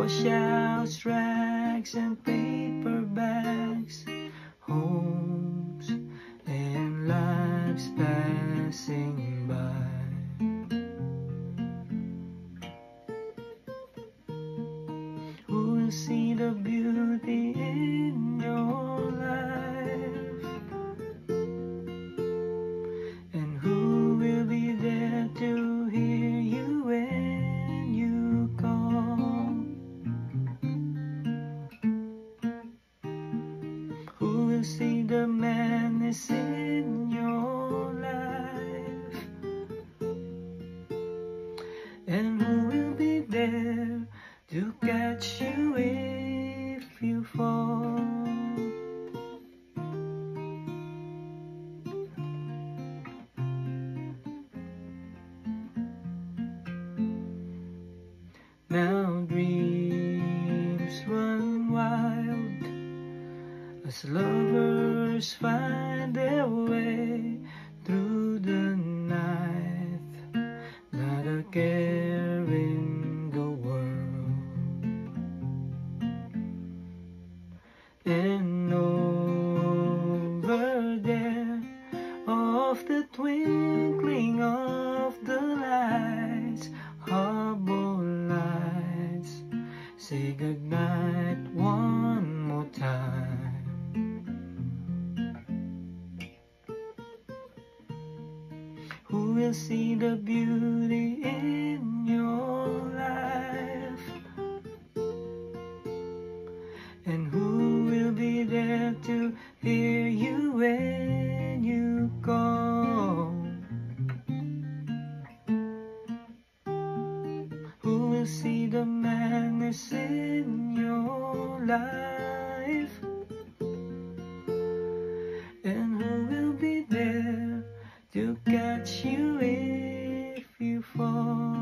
washouts, rags, and paper bags, homes and lives passing by. Who will see the beauty in your life? And who will be there to hear you when you call? Who will see the madness in your life? And who will be there to catch you if you fall? Now dreams run wild as lovers find their way through the night, not a care in the world. And over there, of the twinkling of the lights, harbor lights, say goodnight one more time. Who will see the beauty in your life? And who will be there to hear you when you call? Who will see the madness in your life? And who will be there to catch you if you fall?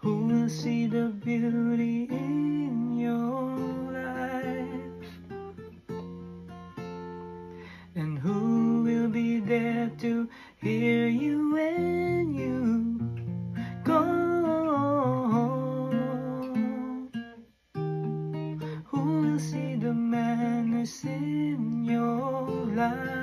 Who will see the beauty in your life? And who will be there to hear you when you go? Who will see the madness in your life?